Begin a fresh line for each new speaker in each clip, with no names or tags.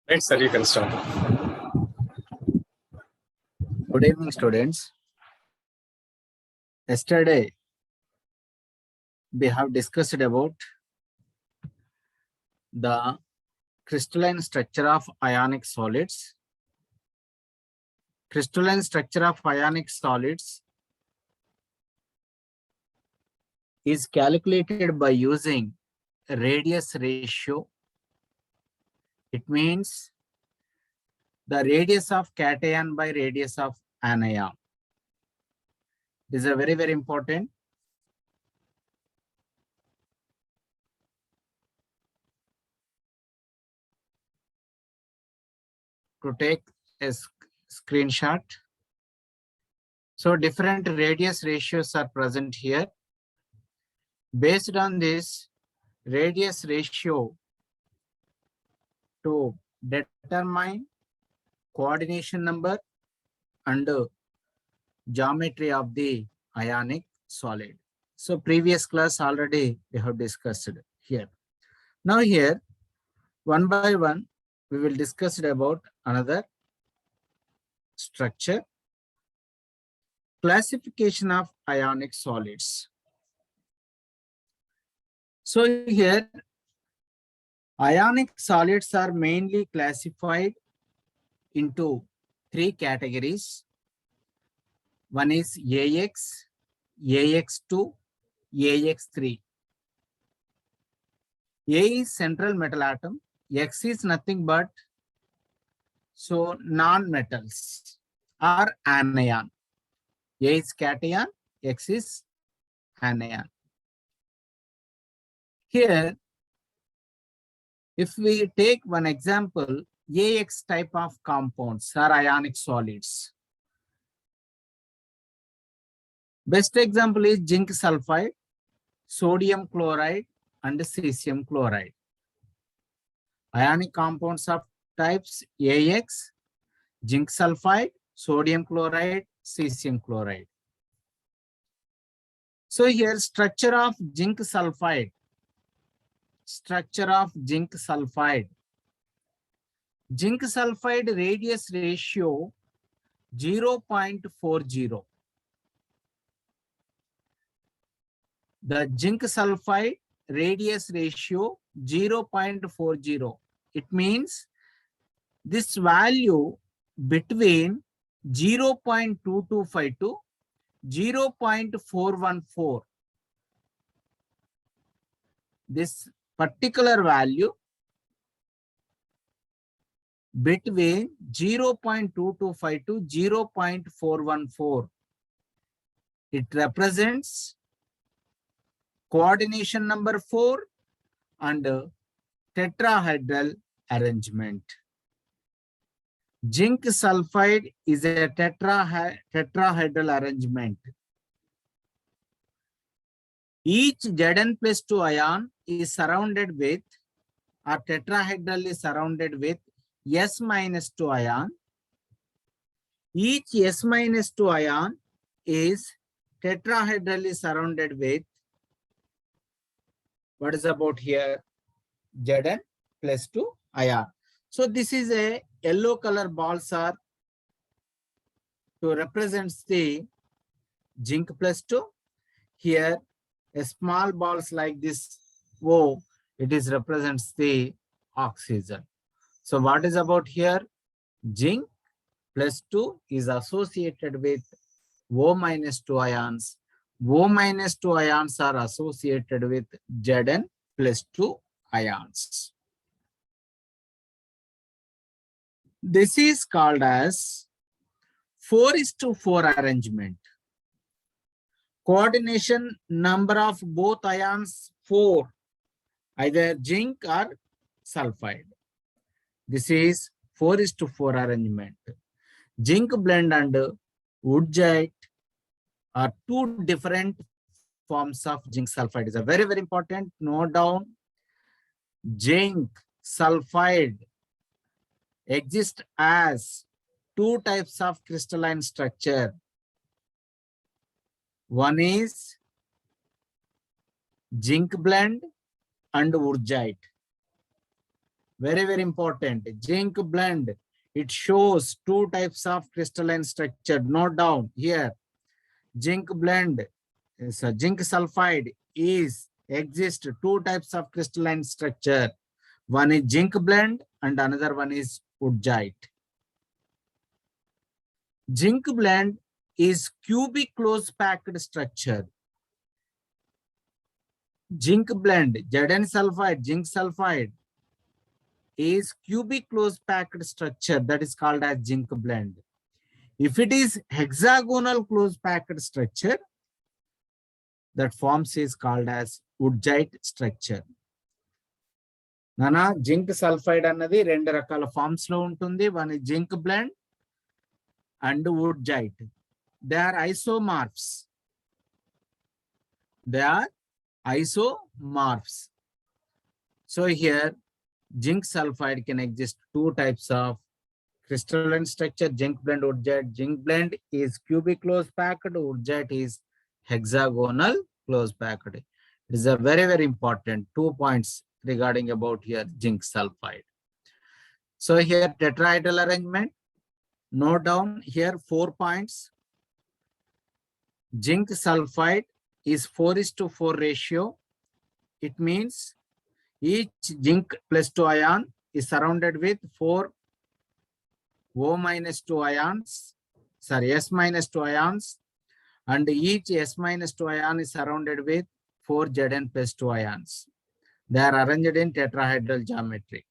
Right, sir, you can start.
Good evening, students. Yesterday, we have discussed about the crystalline structure of ionic solids. Crystalline structure of ionic solids is calculated by using radius ratio. It means the radius of cation by radius of anion. This is a very, very important. To take a screenshot. So different radius ratios are present here. Based on this radius ratio, to determine coordination number and geometry of the ionic solid. So previous class already we have discussed here. Now here, one by one, we will discuss about another structure. Classification of ionic solids. So here, ionic solids are mainly classified into three categories. One is AX, AX2, AX3. A is central metal atom, X is nothing but non-metals or anion. A is cation, X is anion. Here, if we take one example, AX type of compounds are ionic solids. Best example is zinc sulfide, sodium chloride, and cesium chloride. Ionic compounds of types AX, zinc sulfide, sodium chloride, cesium chloride. So here, structure of zinc sulfide. Structure of zinc sulfide. Zinc sulfide radius ratio 0.40. The zinc sulfide radius ratio 0.40. It means this value between 0.225 to 0.414. This particular value between 0.225 to 0.414. It represents coordination number 4 and tetrahedral arrangement. Zinc sulfide is a tetrahedral arrangement. Each Zn+2 ion is surrounded with, or tetrahedral is surrounded with S-2 ion. Each S-2 ion is tetrahedrally surrounded with, what is about here, Zn+2 ion. So this is a yellow color balls are to represent the zinc +2. Here a small balls like this O, it is represents the oxygen. So what is about here? Zinc +2 is associated with O-2 ions. O-2 ions are associated with Zn+2 ions. This is called as 4:4 arrangement. Coordination number of both ions 4, either zinc or sulfide. This is 4:4 arrangement. Zinc blende and woodgite are two different forms of zinc sulfide. Is a very, very important. Note down. Zinc sulfide exists as two types of crystalline structure. One is zinc blende and woodgite. Very, very important. Zinc blend. It shows two types of crystalline structure. Note down here. Zinc blend. So zinc sulfide is exist two types of crystalline structure. One is zinc blend and another one is woodgite. Zinc blend is cubic close packed structure. Zinc blend, Zn sulfide, zinc sulfide is cubic close packed structure that is called as zinc blend. If it is hexagonal close packed structure, that forms is called as woodgite structure. Nana zinc sulfide annadi rendu rakala forms lo untundi. One is zinc blend and woodgite. They are isomorphs. They are isomorphs. So here zinc sulfide can exist two types of crystalline structure, zinc blend, woodgite. Zinc blend is cubic close packed, woodgite is hexagonal close packed. It is a very, very important 2 points regarding about here zinc sulfide. So here tetrahedral arrangement. Note down here 4 points. Zinc sulfide is 4:4 ratio. It means each zinc plus 2 ion is surrounded with 4 O minus 2 ions, sorry, S minus 2 ions, and each S minus 2 ion is surrounded with 4 Zn plus 2 ions. They are arranged in tetrahedral geometry.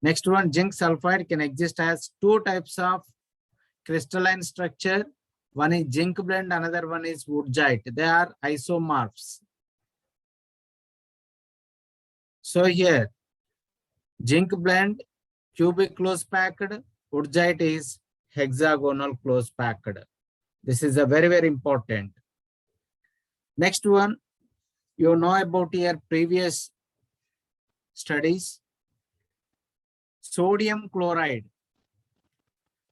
Next one, zinc sulfide can exist as two types of crystalline structure. One is zinc blend, another one is woodgite. They are isomorphs. So here, zinc blend, cubic close packed, woodgite is hexagonal close packed. This is a very, very important. Next one, you know about your previous studies. Sodium chloride.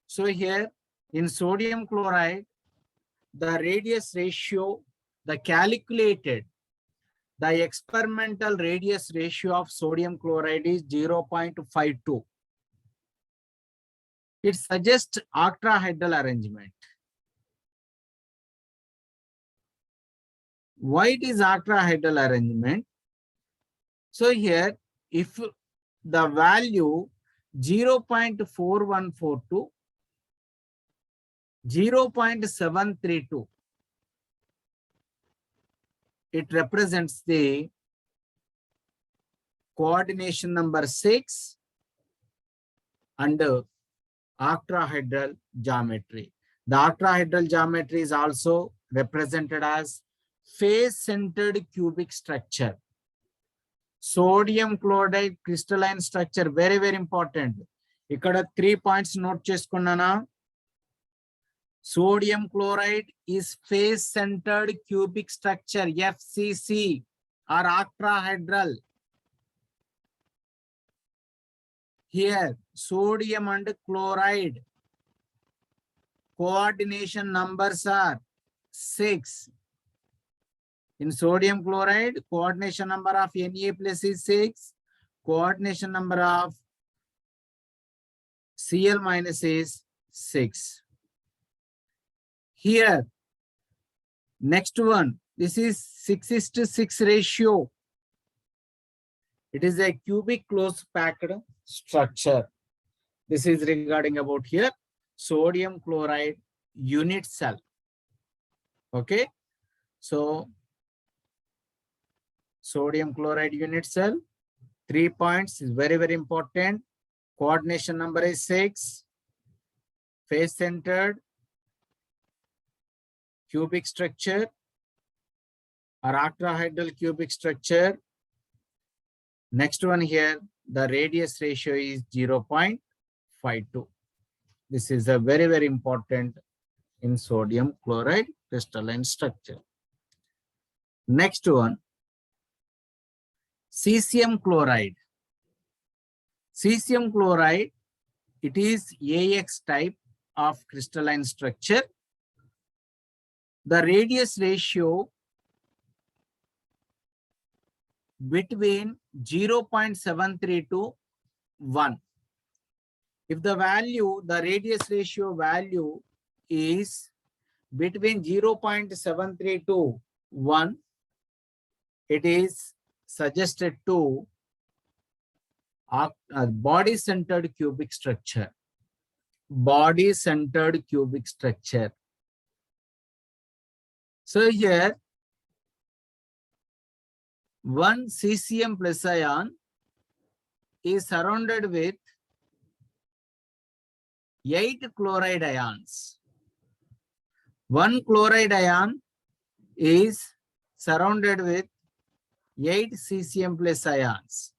So here in sodium chloride, the radius ratio, the calculated, the experimental radius ratio of sodium chloride is 0.52. It suggests octahedral arrangement. Why it is octahedral arrangement? So here, if the value 0.4142, 0.732, it represents the coordination number 6 under octahedral geometry. The octahedral geometry is also represented as face-centered cubic structure. Sodium chloride crystalline structure, very, very important. Ikkada 3 points note cheskunnana. Sodium chloride is face-centered cubic structure, FCC, or octahedral. Here, sodium and chloride coordination numbers are 6. In sodium chloride, coordination number of Na plus is 6. Coordination number of Cl minus is 6. Here, next one, this is 6:6 ratio. It is a cubic close packed structure. This is regarding about here sodium chloride unit cell. Okay, so sodium chloride unit cell, 3 points is very, very important. Coordination number is 6. Face centered cubic structure or octahedral cubic structure. Next one here, the radius ratio is 0.52. This is a very, very important in sodium chloride crystalline structure. Next one, cesium chloride. Cesium chloride, it is AX type of crystalline structure. The radius ratio between 0.73 to 1. If the radius ratio value is between 0.73 to 1, it is suggested to body-centered cubic structure. Body-centered cubic structure. So here, 1 cesium plus ion is surrounded with 8 chloride ions. 1 chloride ion is surrounded with 8 cesium plus ions.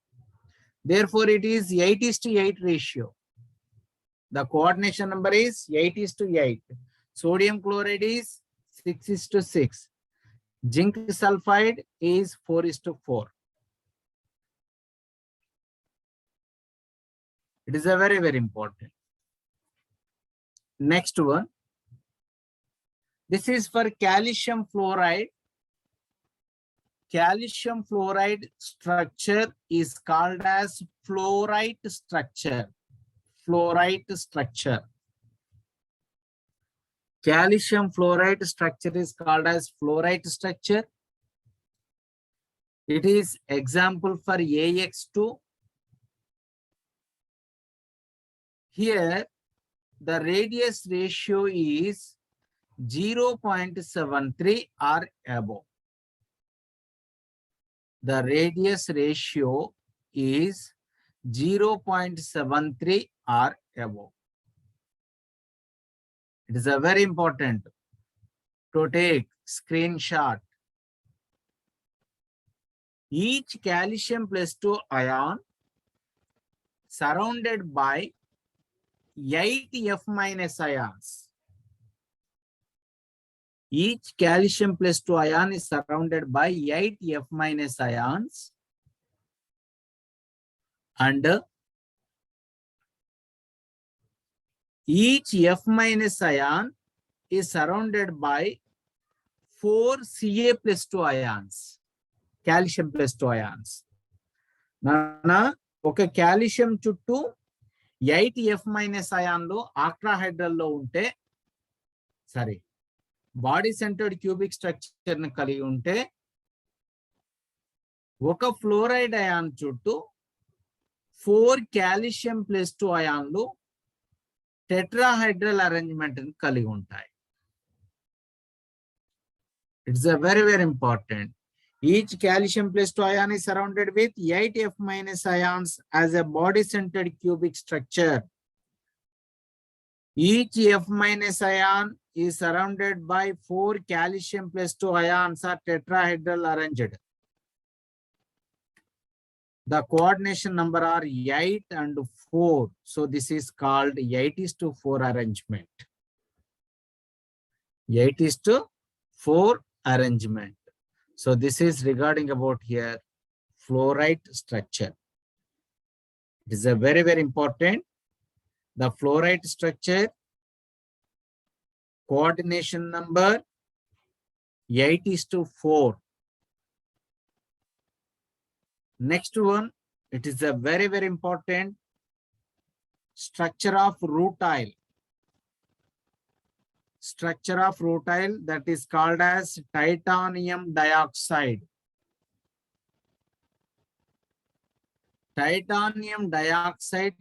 Therefore, it is 8:8 ratio. The coordination number is 8:8. Sodium chloride is 6:6. Zinc sulfide is 4:4. It is a very, very important. Next one. This is for calcium fluoride. Calcium fluoride structure is called as fluorite structure. Fluorite structure. Calcium fluoride structure is called as fluorite structure. It is example for AX2. Here, the radius ratio is 0.73 or above. The radius ratio is 0.73 or above. It is a very important to take screenshot. Each calcium plus 2 ion surrounded by 8 F minus ions. Each calcium plus 2 ion is surrounded by 8 F minus ions, and each F minus ion is surrounded by 4 Ca plus 2 ions. Calcium plus 2 ions. Nana, okay, calcium chuttu 8 F minus ion lo octahedral lo unte, sorry, body centered cubic structure ni kaligi unte, oka fluoride ion chuttu 4 calcium plus 2 ions tetrahedral arrangement ni kaligi untayi. It's a very, very important. Each calcium plus 2 ion is surrounded with 8 F minus ions as a body-centered cubic structure. Each F minus ion is surrounded by 4 calcium plus 2 ions are tetrahedral arranged. The coordination number are 8 and 4. So this is called 8:4 arrangement. 8:4 arrangement. So this is regarding about here fluorite structure. It is a very, very important. The fluorite structure coordination number 8:4. Next one, it is a very, very important structure of rutile. Structure of rutile, that is called as titanium dioxide. Titanium dioxide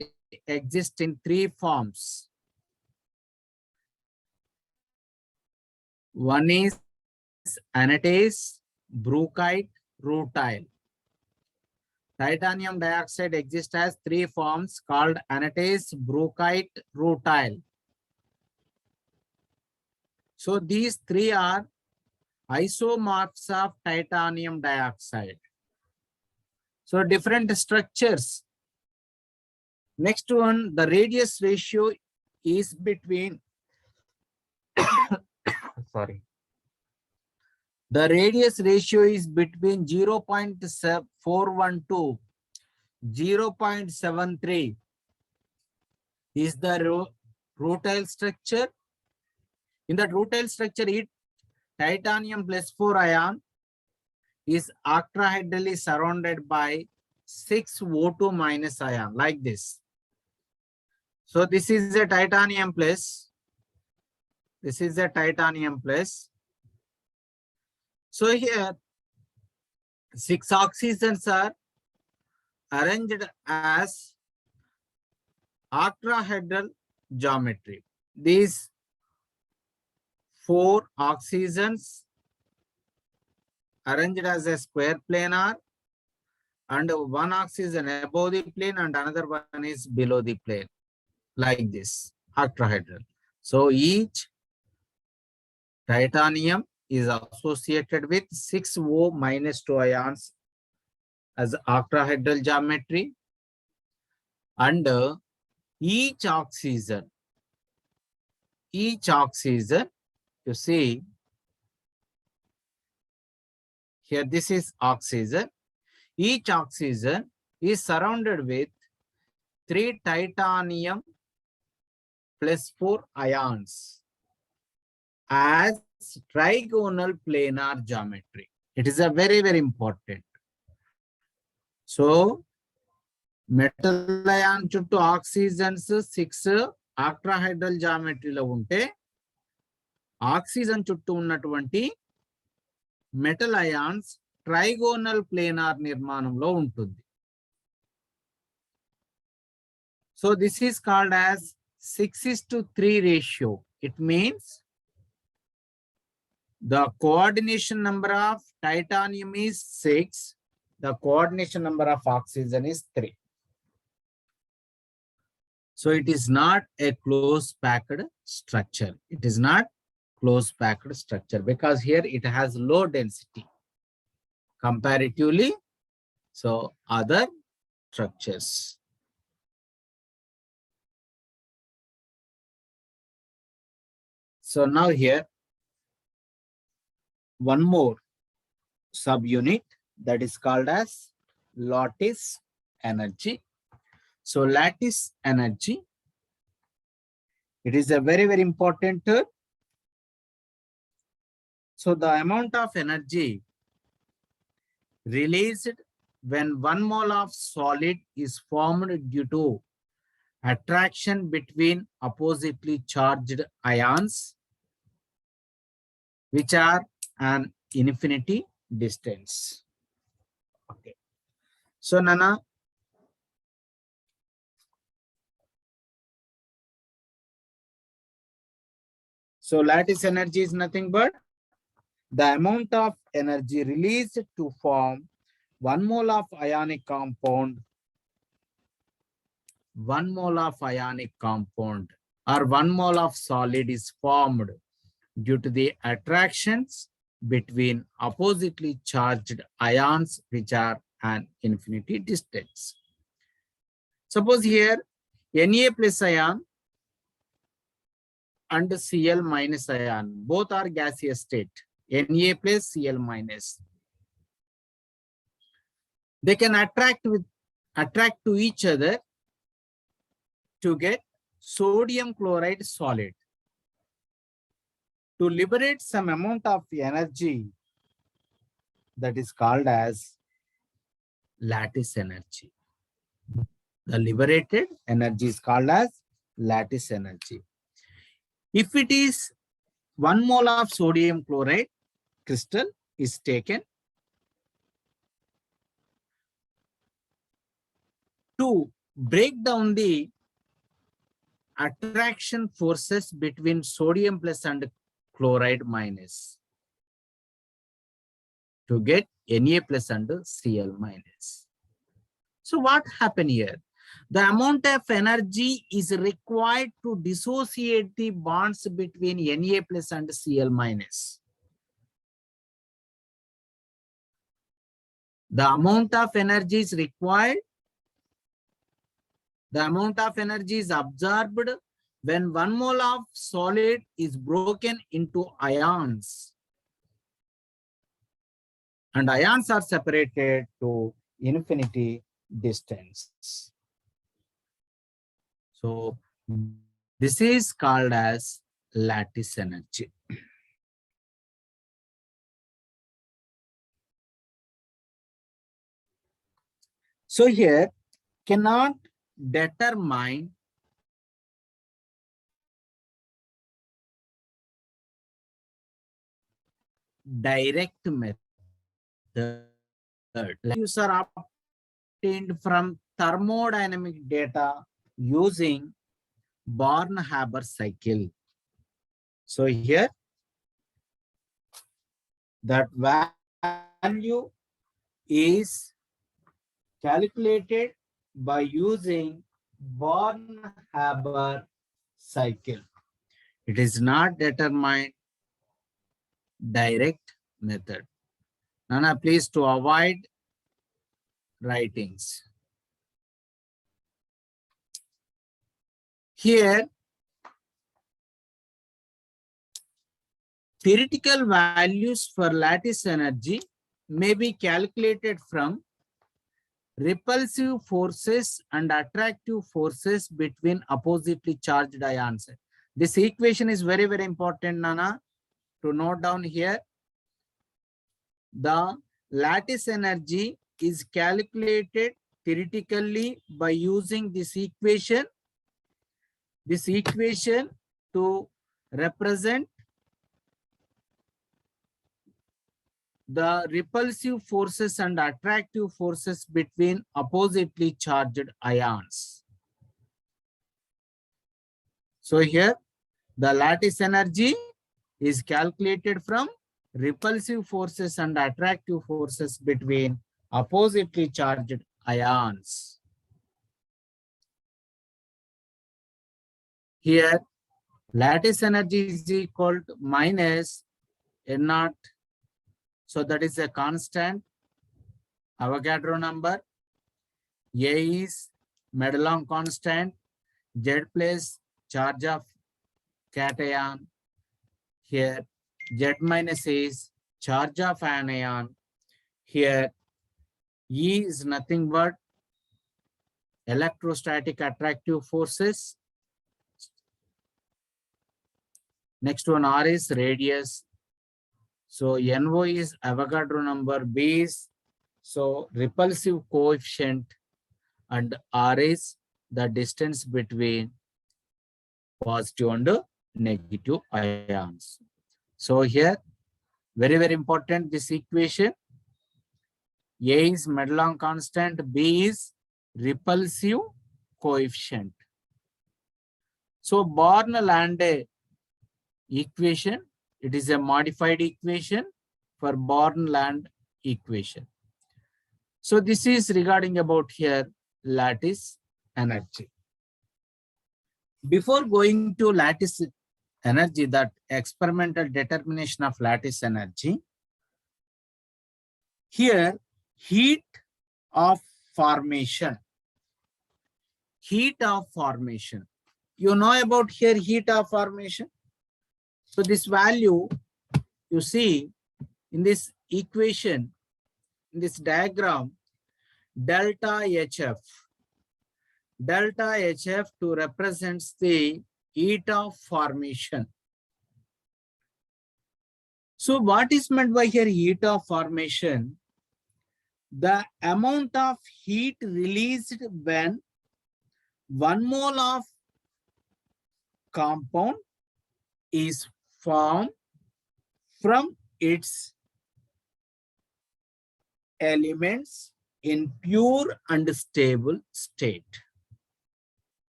exists in 3 forms. One is anatase, bruchite, rutile. Titanium dioxide exists as 3 forms called anatase, bruchite, rutile. So these 3 are isomorphs of titanium dioxide. So different structures. Next one, the radius ratio is between sorry. The radius ratio is between 0.412 to 0.73 is the rutile structure. In that rutile structure, titanium plus 4 ion is octahedrali surrounded by 6 O2 minus ion like this. So this is a titanium plus. This is a titanium plus. So here 6 oxygens are arranged as octahedral geometry. These 4 oxygens arranged as a square planar, and one oxygen above the plane and another one is below the plane, like this, octahedral. So each titanium is associated with 6 O minus 2 ions as octahedral geometry, and each oxygen, you see here, this is oxygen. Each oxygen is surrounded with 3 titanium plus 4 ions as trigonal planar geometry. It is a very, very important. So, metal ion చుట్టూ oxygens 6 octahedral geometry లో ఉంటే, oxygen చుట్టూ ఉన్నటువంటి metal ions trigonal planar నిర్మాణంలో ఉంటుంది. So this is called as 6:3 ratio. It means the coordination number of titanium is 6. The coordination number of oxygen is 3. So it is not a close packed structure. It is not close packed structure because here it has low density comparatively so other structures. So now here one more subunit that is called as lattice energy. So lattice energy, it is a very, very important term. So the amount of energy released when 1 mole of solid is formed due to attraction between oppositely charged ions which are an infinity distance. Okay. So Nana, so lattice energy is nothing but the amount of energy released to form 1 mole of ionic compound, 1 mole of ionic compound or 1 mole of solid is formed due to the attractions between oppositely charged ions which are an infinity distance. Suppose here Na plus ion and Cl minus ion, both are gaseous state, Na plus Cl minus. They can attract to each other to get sodium chloride solid. To liberate some amount of energy that is called as lattice energy. The liberated energy is called as lattice energy. If it is 1 mole of sodium chloride crystal is taken, to break down the attraction forces between sodium plus and chloride minus to get Na plus and Cl minus. So what happened here? The amount of energy is required to dissociate the bonds between Na plus and Cl minus. The amount of energy is required. The amount of energy is absorbed when 1 mole of solid is broken into ions. And ions are separated to infinity distance. So this is called as lattice energy. So here cannot determine direct method. Values are obtained from thermodynamic data using Born-Haber cycle. So here that value is calculated by using Born-Haber cycle. It is not determined direct method. Nana, please to avoid writings. Here, theoretical values for lattice energy may be calculated from repulsive forces and attractive forces between oppositely charged ions. This equation is very, very important, Nana, to note down here. The lattice energy is calculated theoretically by using this equation to represent the repulsive forces and attractive forces between oppositely charged ions. So here the lattice energy is calculated from repulsive forces and attractive forces between oppositely charged ions. Here lattice energy is equal to minus N0. So that is a constant Avogadro number. A is Madelung constant. Z plus charge of cation. Here Z minus is charge of anion. Here E is nothing but electrostatic attractive forces. Next one R is radius. So NO is Avogadro number, B is so repulsive coefficient, and R is the distance between positive and negative ions. So here very, very important this equation. A is Madelung constant, B is repulsive coefficient. So Born-Lande equation, it is a modified equation for Born-Lande equation. So this is regarding about here lattice energy. Before going to lattice energy, that experimental determination of lattice energy, here heat of formation. Heat of formation. You know about here heat of formation. So this value you see in this equation, in this diagram, delta HF. Delta HF to represents the heat of formation. So what is meant by here heat of formation? The amount of heat released when 1 mole of compound is formed from its elements in pure and stable state.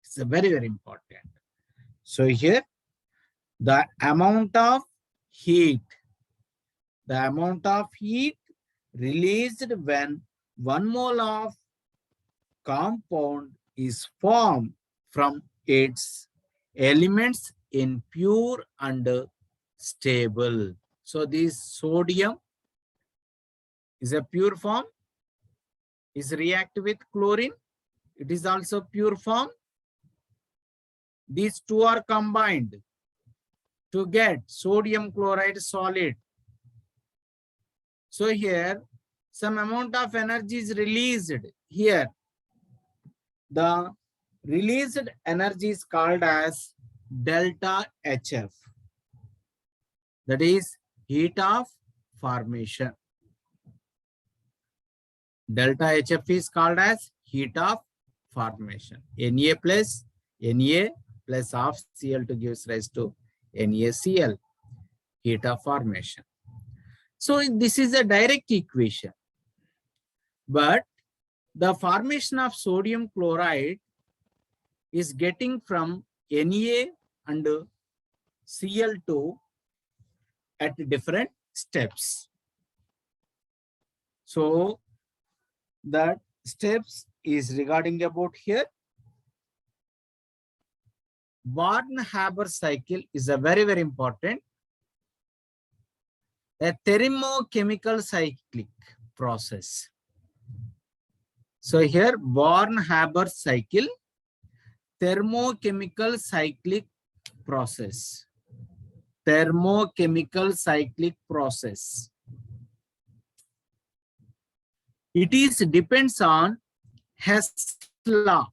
It's a very, very important. So here the amount of heat released when 1 mole of compound is formed from its elements in pure and stable. So this sodium is a pure form, is react with chlorine. It is also pure form. These two are combined to get sodium chloride solid. So here some amount of energy is released here. The released energy is called as delta HF. That is heat of formation. Delta HF is called as heat of formation. Na plus half Cl2 gives rise to NaCl, heat of formation. So this is a direct equation. But the formation of sodium chloride is getting from Na and Cl2 at different steps. So that steps is regarding about here. Born-Haber cycle is a very, very important. A thermochemical cyclic process. So here Born-Haber cycle, thermochemical cyclic process. Thermochemical cyclic process. It is depends on Hess law.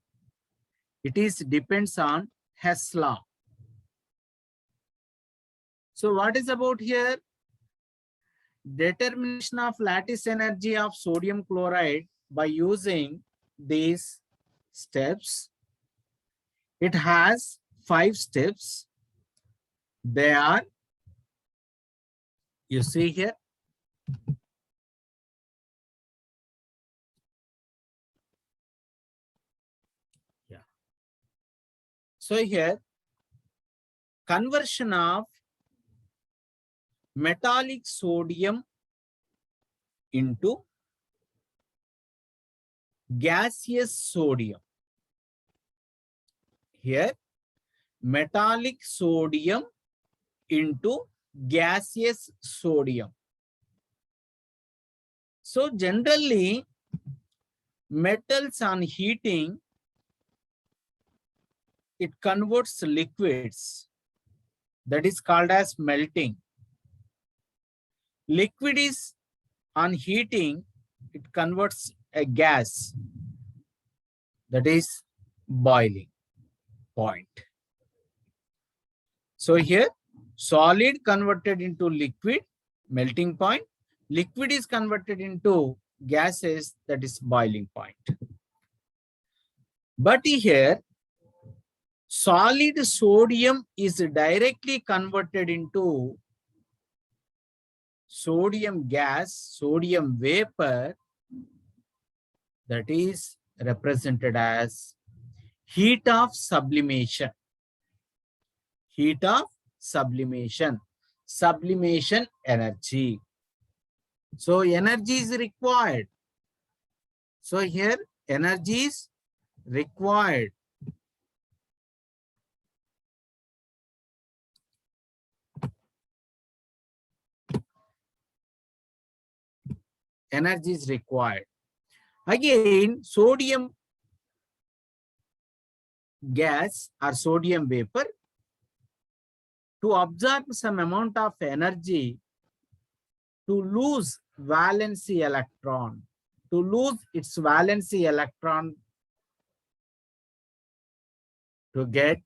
It is depends on Hess law. So what is about here? Determination of lattice energy of sodium chloride by using these steps. It has 5 steps. They are, you see here, yeah. So here, conversion of metallic sodium into gaseous sodium. Here, metallic sodium into gaseous sodium. So generally, metals on heating, it converts liquids. That is called as melting. Liquid is on heating, it converts a gas. That is boiling point. So here, solid converted into liquid, melting point. Liquid is converted into gases, that is boiling point. But here, solid sodium is directly converted into sodium gas, sodium vapor, that is represented as heat of sublimation. Heat of sublimation. Sublimation energy. So energy is required. So here energy is required. Energy is required. Again, sodium gas or sodium vapor, to absorb some amount of energy, to lose valency electron, to lose its valency electron to get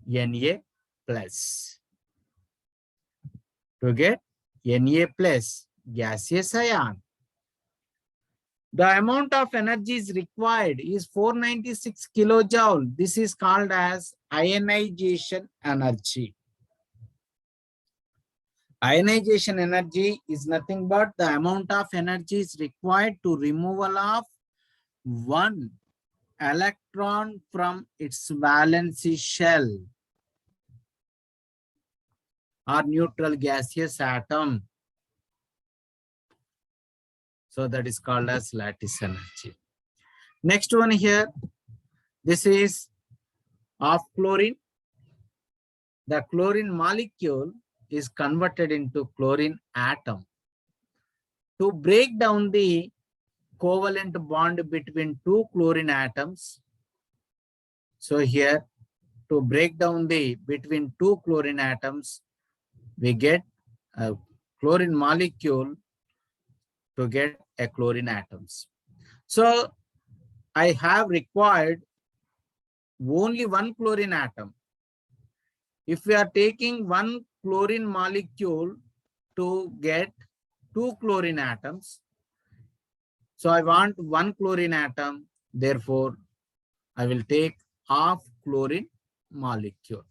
Na plus. To get Na plus gaseous ion. The amount of energy is required is 496 kilojoule. This is called as ionization energy. Ionization energy is nothing but the amount of energy is required to removal of one electron from its valency shell or neutral gaseous atom. So that is called as lattice energy. Next one here, this is of chlorine. The chlorine molecule is converted into chlorine atom. To break down the covalent bond between two chlorine atoms, so here to break down the between two chlorine atoms, we get a chlorine molecule to get a chlorine atoms. So I have required only one chlorine atom. If we are taking one chlorine molecule to get two chlorine atoms, So I want one chlorine atom. Therefore, I will take half chlorine molecule.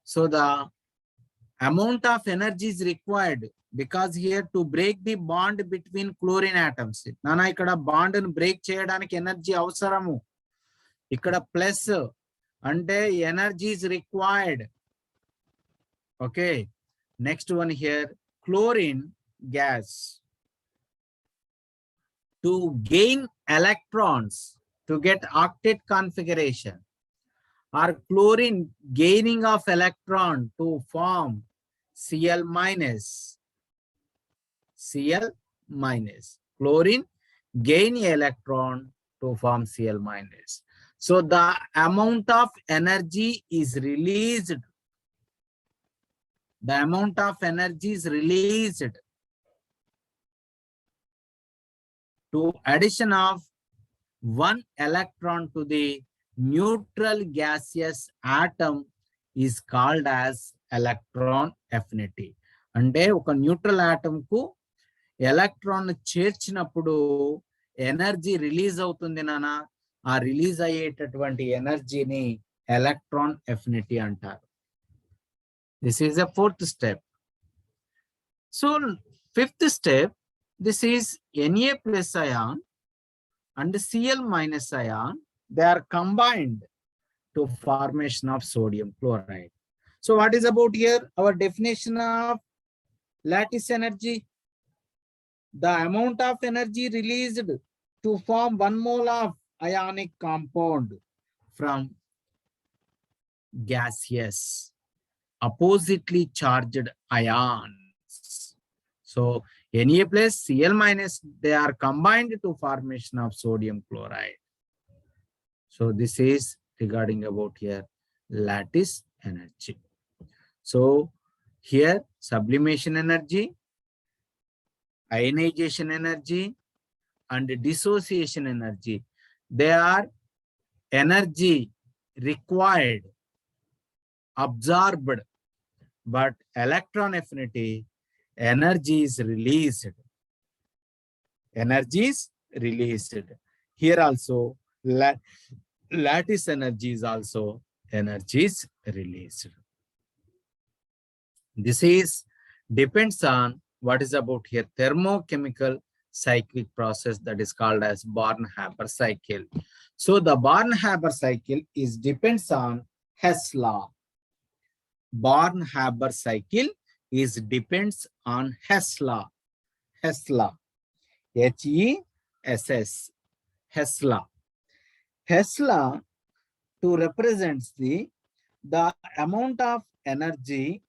So the amount of energy is required because here to break the bond between chlorine atoms. Nana ikkada bond nu break cheyadaniki energy avasaramu. Ikkada plus ante energy is required. Okay. Next one here, chlorine gas. To gain electrons to get octet configuration, or chlorine gaining of electron to form Cl minus. Cl minus. Chlorine gain electron to form Cl minus. So the amount of energy is released. The amount of energy is released to addition of one electron to the neutral gaseous atom is called as electron affinity. అంటే ఒక neutral atom కు electron చేర్చినప్పుడు energy release అవుతుంది నాన్న. ఆ release అయ్యేటటువంటి ఎనర్జీని electron affinity అంటారు. This is the fourth step. So fifth step, this is Na plus ion and Cl minus ion, they are combined to formation of sodium chloride. So what is about here? Our definition of lattice energy. The amount of energy released to form 1 mole of ionic compound from gaseous oppositely charged ions. So Na plus Cl minus, they are combined to formation of sodium chloride. So this is regarding about here lattice energy. So here sublimation energy, ionization energy, and dissociation energy, they are energy required, absorbed, but electron affinity, energy is released. Energy is released. Here also lattice energy is also energy is released. This is depends on what is about here thermochemical cyclic process that is called as Born-Haber cycle. So the Born-Haber cycle is depends on Hess law. Born-Haber cycle is depends on Hess law. Hess law. H-E-S-S. Hess law. Hess law to represents the amount of energy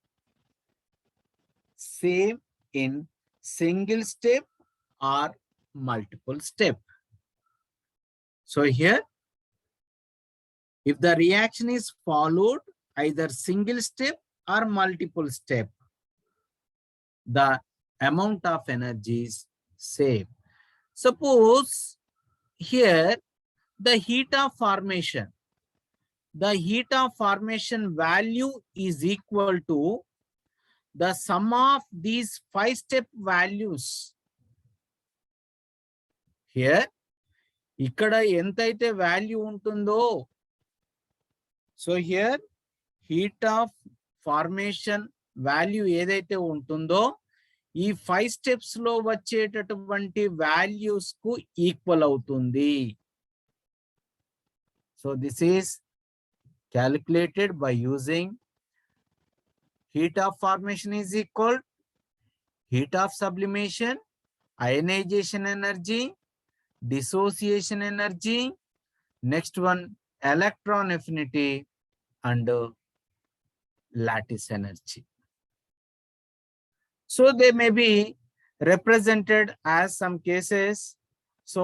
same in single step or multiple step. So here, if the reaction is followed either single step or multiple step, the amount of energy is same. Suppose here the heat of formation, value is equal to the sum of these 5 step values. Here, ikkada entaithe value untundo. So here, heat of formation value ఏదైతే ఉంటుందో ఈ 5 steps లో వచ్చేటటువంటి values కు equal అవుతుంది. So this is calculated by using heat of formation is equal heat of sublimation, ionization energy, dissociation energy, next one electron affinity, and lattice energy. So they may be represented as some cases. So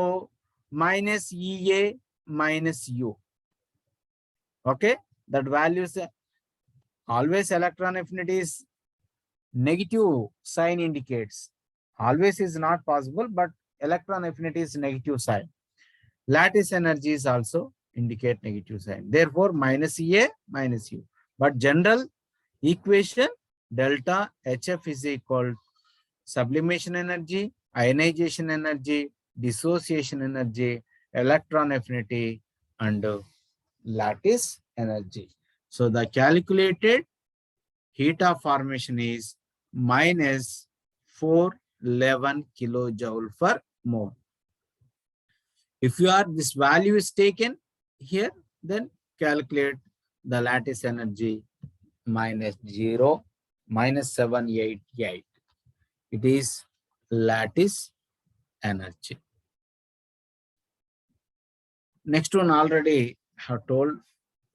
minus EA minus U. Okay, that values always electron affinity is negative sign indicates. Always is not possible, but electron affinity is negative sign. Lattice energy is also indicate negative sign. Therefore, minus EA minus U. But general equation delta HF is equal sublimation energy ionization energy, dissociation energy, electron affinity, and lattice energy. So the calculated heat of formation is minus 411 kilojoule per mole. If this value is taken here, then calculate the lattice energy minus 788. It is lattice energy. Next one already have told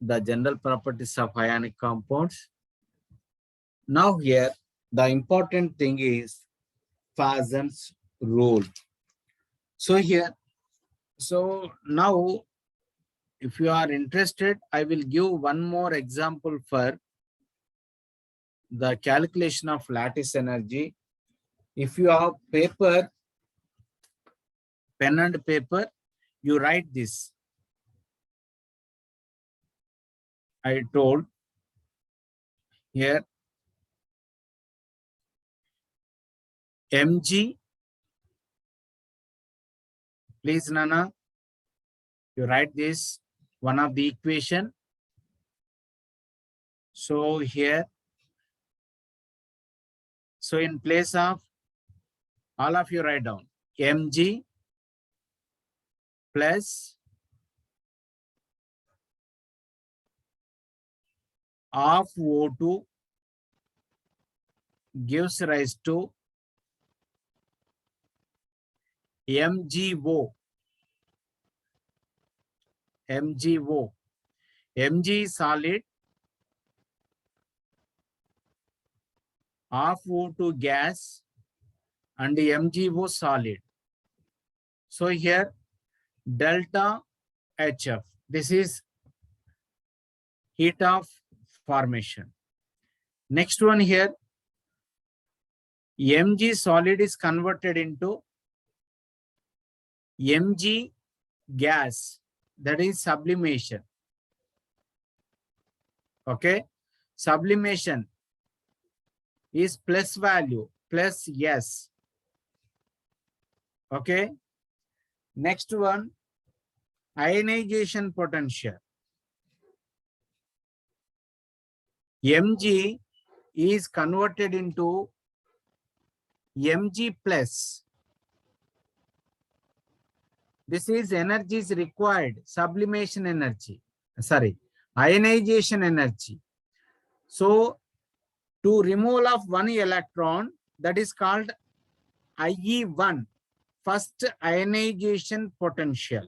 the general properties of ionic compounds. Now here the important thing is Poisson's rule. So now if you are interested, I will give one more example for the calculation of lattice energy. If you have paper, pen and paper, you write this. I told here mg, please Nana, you write this, one of the equation. So here, so in place of, all of you write down mg plus of O2 gives rise to MgO. MgO. Mg is solid, of O2 gas, and MgO solid. So here delta HF. This is heat of formation. Next one here, Mg solid is converted into Mg gas, that is sublimation. Okay, sublimation is plus value, plus S. Okay, next one, ionization potential. Mg is converted into Mg plus. This is energy is required, sublimation energy, sorry, ionization energy. So to removal of one electron, that is called IE1, first ionization potential.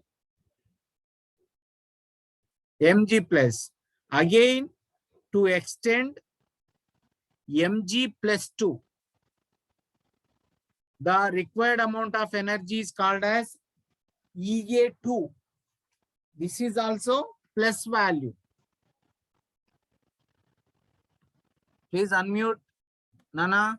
Mg plus. Again, to extend Mg plus 2, the required amount of energy is called as EA2. This is also plus value. Please unmute, Nana.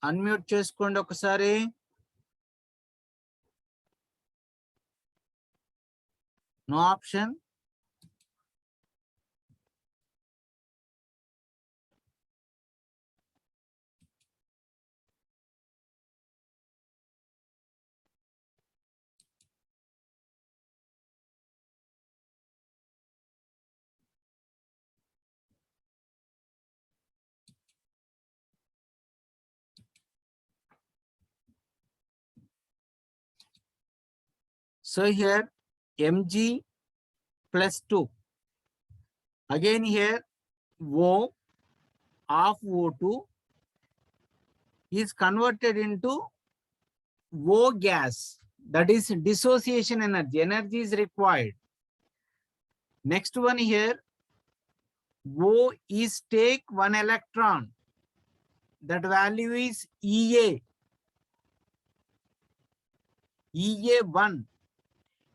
Unmute చేసుకోండి ఒకసారి. No option. So here Mg plus 2. Again here O of O2 is converted into O gas. That is dissociation energy. Energy is required. Next one here, O is take one electron. That value is EA. EA1.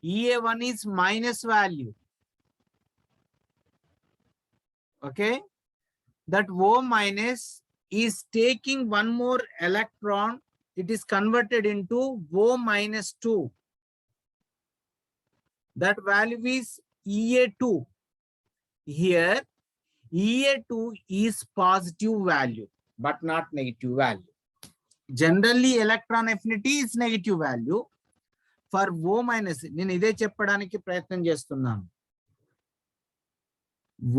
EA1 is minus value. Okay. That O minus is taking one more electron. It is converted into O minus 2. That value is EA2. Here, EA2 is positive value, but not negative value. Generally, electron affinity is negative value. For O minus, నేను ఇదే చెప్పడానికి ప్రయత్నం చేస్తున్నాను.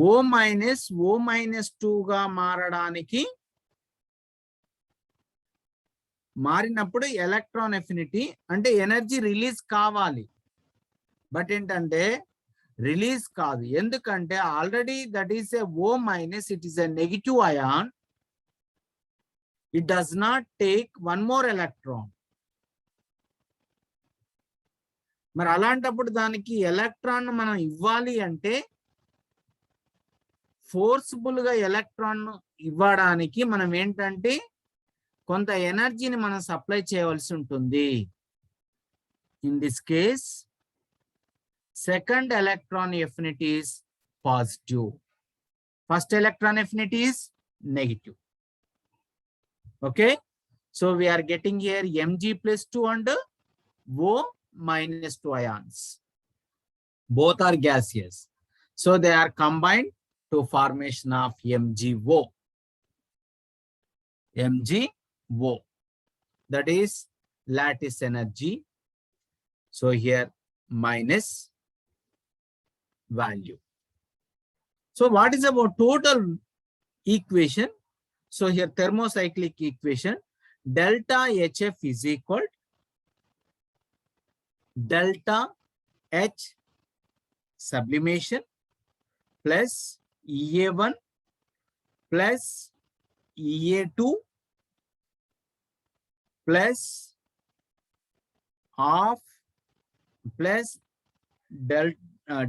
O minus 2 గా మారినప్పుడు electron affinity అంటే energy release కావాలి, but ఏంటంటే రిలీజ్ కాదు. ఎందుకంటే already that is a O minus, it is a negative ion. It does not take one more electron. మరి అలాంటప్పుడు దానికి ఎలక్ట్రాన్ మనం ఇవ్వాలి అంటే ఫోర్స్ఫుల్ గా ఎలక్ట్రాన్ ఇవ్వడానికి మనం ఏంటంటే కొంత ఎనర్జీని మనం సప్లై చేయవలసి ఉంటుంది. In this case second electron affinity is positive. First electron affinity is negative. Okay, so we are getting here Mg plus 2 and O minus 2 ions. Both are gaseous, so they are combined to formation of MgO. MgO, that is lattice energy. So here minus value. So what is about total equation? So here thermocyclic equation, delta HF is equal delta H sublimation plus EA1 plus EA2 plus half plus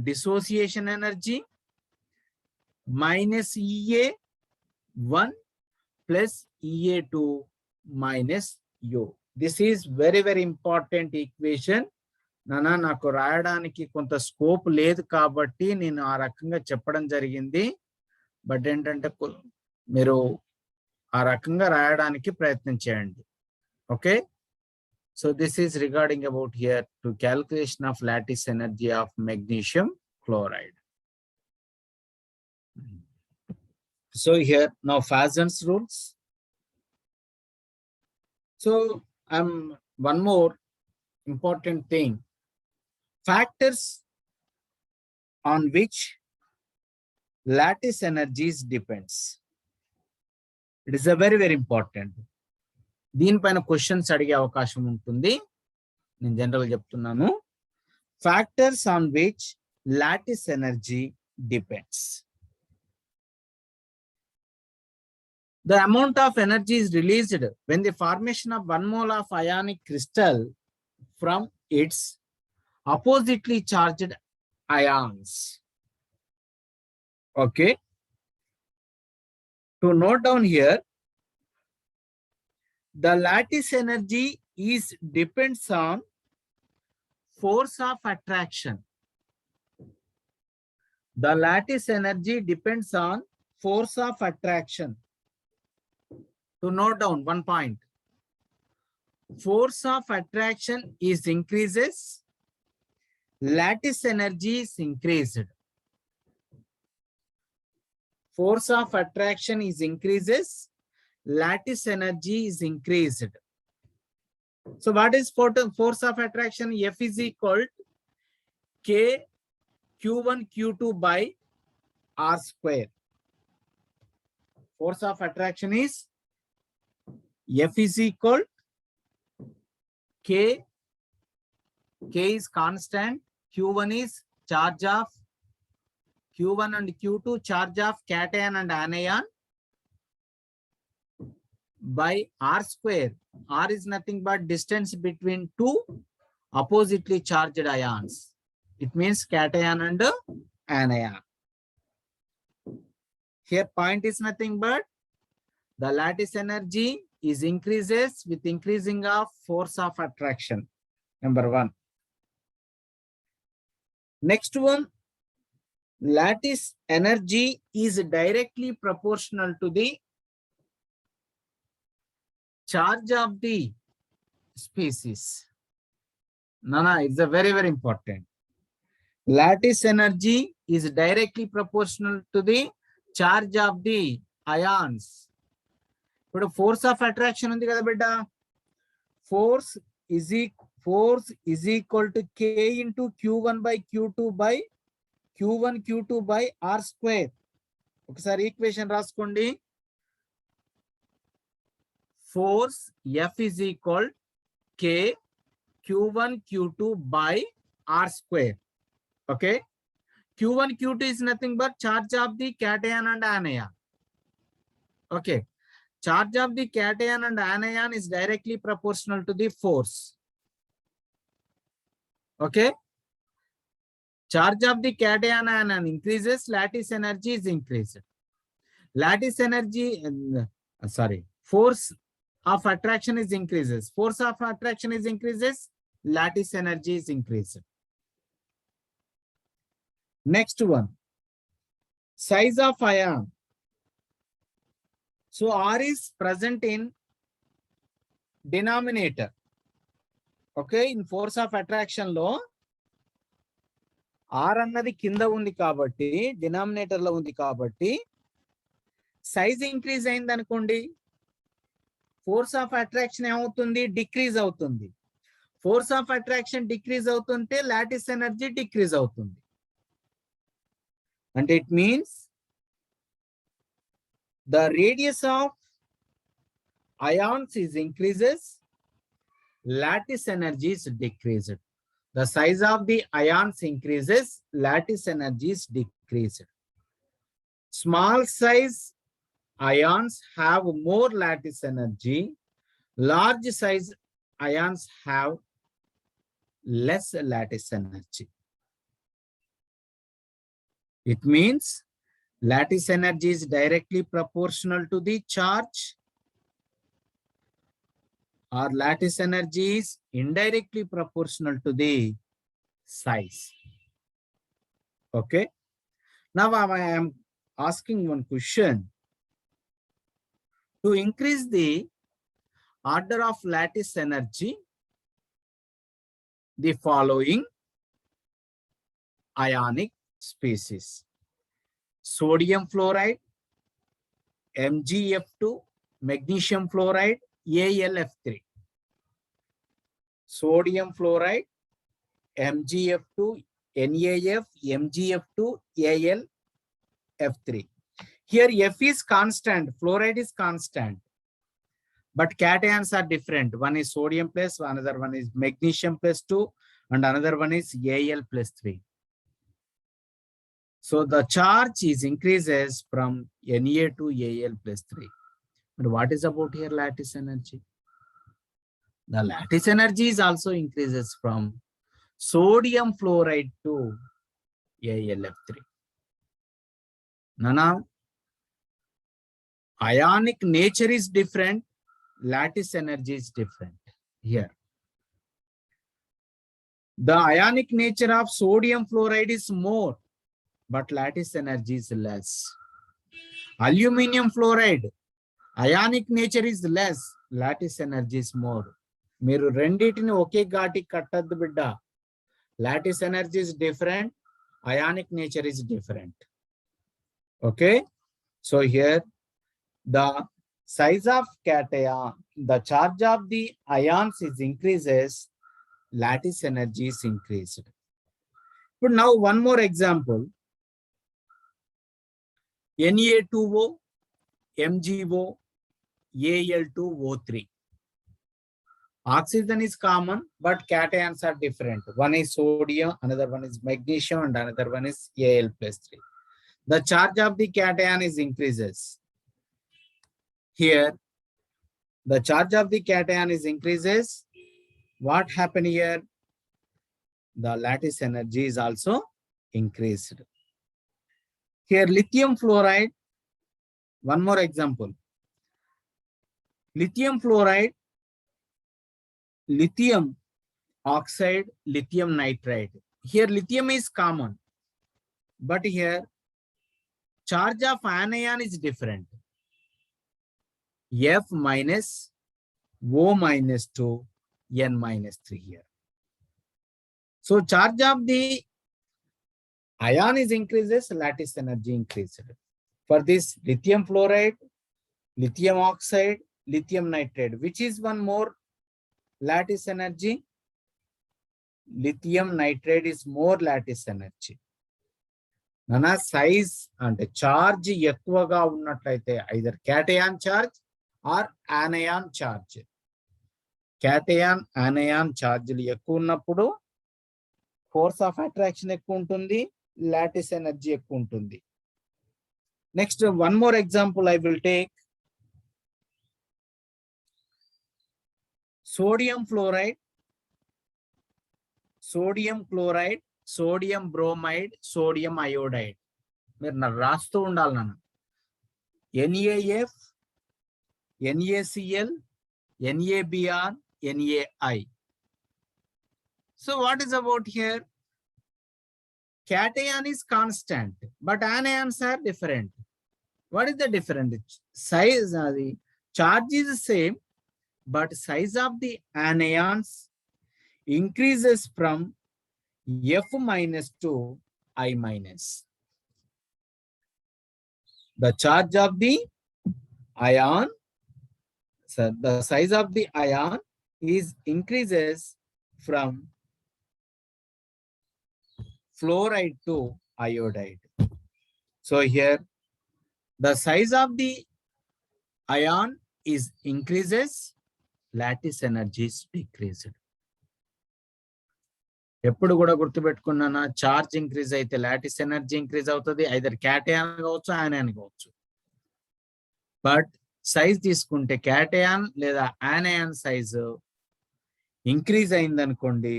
dissociation energy minus EA1 plus EA2 minus U. This is very, very important equation. నాకు రాయడానికి కొంత scope లేదు కాబట్టి నేను ఆ రకంగా చెప్పడం జరిగింది. బట్ ఏంటంటే మీరు ఆ రకంగా రాయడానికి ప్రయత్నం చేయండి. Okay, so this is regarding about here to calculation of lattice energy of magnesium chloride. So here now Fason's rules. So one more important thing, factors on which lattice energies depends. It is a very, very important. దీనిపైన questions అడిగే అవకాశం ఉంటుంది. నేను general చెప్తున్నాను, factors on which lattice energy depends. The amount of energy is released when the formation of 1 mole of ionic crystal from its oppositely charged ions. Okay, to note down here, the lattice energy depends on force of attraction. The lattice energy depends on force of attraction. To note down one point, force of attraction is increases, lattice energy is increased. Force of attraction is increases, lattice energy is increased. So what is force of attraction? F is equal K Q1 Q2 by R square. Force of attraction is F is equal K is constant, Q1 is charge of Q1 and Q2 charge of cation and anion by R square. R is nothing but distance between two oppositely charged ions. It means cation and anion. Here point is nothing but the lattice energy is increases with increasing of force of attraction. Number one. Next one, lattice energy is directly proportional to the charge of the species. Nana, it's a very, very important. Lattice energy is directly proportional to the charge of the ions. ఇప్పుడు force of attraction ఉంది కదా బిడ్డ, force is equal to K into Q1 by Q2 by Q1 Q2 by R square. ఒకసారి equation రాసుకోండి. Force F is equal K Q1 Q2 by R square. Okay. Q1 Q2 is nothing but charge of the cation and anion. Okay. Charge of the cation and anion is directly proportional to the force. Okay. Charge of the cation and anion increases, lattice energy is increased. Lattice energy, force of attraction is increases. Force of attraction is increases, lattice energy is increased. Next one, size of ion. So R is present in denominator. Okay, in force of attraction లో R అన్నది కింద ఉంది కాబట్టి denominator లో ఉంది కాబట్టి size increase అయింది అనుకోండి, ఫోర్స్ ఆఫ్ అట్రాక్షన్ ఏమవుతుంది, డిక్రీజ్ అవుతుంది. ఫోర్స్ ఆఫ్ అట్రాక్షన్ డిక్రీజ్ అవుతుంటే లాటిస్ ఎనర్జీ డిక్రీజ్ అవుతుంది. అంటే it means the radius of ions is increases, lattice energy is decreased. The size of the ions increases, lattice energy is decreased. Small size ions have more lattice energy. Large size ions have less lattice energy. It means lattice energy is directly proportional to the charge, or lattice energy is indirectly proportional to the size. Okay. Now I am asking one question. To increase the order of lattice energy, the following ionic species: sodium fluoride, MgF2, magnesium fluoride, AlF3. Sodium fluoride, MgF2, NaF, MgF2, AlF3. Here F is constant, fluoride is constant, but cations are different. One is sodium plus, another one is magnesium plus 2, and another one is Al plus 3. So the charge is increases from Na to Al plus 3. But what is about here lattice energy? The lattice energy is also increases from sodium fluoride to AlF3. Now, ionic nature is different, lattice energy is different here. The ionic nature of sodium fluoride is more, but lattice energy is less. Aluminum fluoride, ionic nature is less, lattice energy is more. మీరు రెండిటిని ఒకే ఘాటి కట్టద్దు బిడ్డ. Lattice energy is different, ionic nature is different. Okay, so here the size of cation, the charge of the ions is increases, lattice energy is increased. But now one more example. Na2O, MgO, Al2O3. Oxygen is common, but cations are different. One is sodium, another one is magnesium, and another one is Al plus 3. The charge of the cation is increases. Here, the charge of the cation is increases. What happened here? The lattice energy is also increased. Here, lithium fluoride, one more example. Lithium fluoride, lithium oxide, lithium nitride. Here, lithium is common, but here, charge of anion is different. F minus, O minus 2, N minus 3 here. So, charge of the ion is increases, lattice energy increases. For this lithium fluoride, lithium oxide, lithium nitride, which is one more lattice energy? Lithium nitride is more lattice energy. Nana size and charge ఎక్కువగా ఉన్నట్లయితే either cation charge or anion charge. Cation, anion chargeలు ఎక్కువ ఉన్నప్పుడు force of attraction ఎక్కువ ఉంటుంది, lattice energy ఎక్కువ ఉంటుంది. Next, one more example I will take. Sodium fluoride, sodium chloride, sodium bromide, sodium iodide. మీరు నా రాస్తూ ఉండాలి నాన్న. NaF, NaCl, NaBr, NaI. So what is about here? Cation is constant, but anions are different. What is the difference? Size, the charge is the same, but size of the anions increases from F minus to I minus. The charge of the ion, so the size of the ion is increases from fluoride to iodide. So here the size of the ion is increases, lattice energy is decreased. ఎప్పుడు కూడా గుర్తుపెట్టుకున్నానా, charge increase అయితే lattice energy increase అవుతుంది, either cation కావచ్చు ఆనయాన్ కావచ్చు. But size తీసుకుంటే cation లేదా ఆనయాన్ size increase అయిందనుకోండి,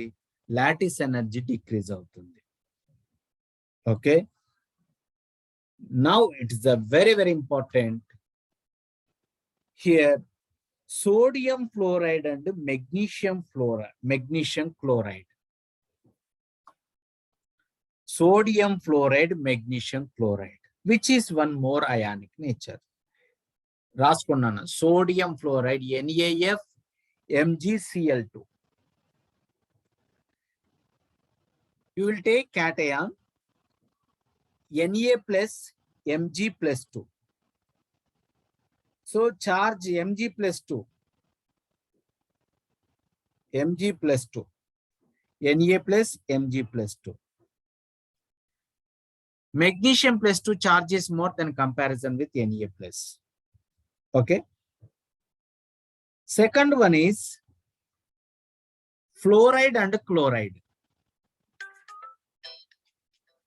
lattice energy decrease అవుతుంది. Okay, now it is very very important here. Sodium fluoride and magnesium chloride. Sodium fluoride, magnesium chloride, which is one more ionic nature. Raskunnana, sodium fluoride, NaF, MgCl2. You will take cation Na plus Mg plus 2. So charge Mg plus 2, Mg plus 2, Na plus Mg plus 2. Magnesium plus 2 charge is more than comparison with Na plus. Okay. Second one is fluoride and chloride.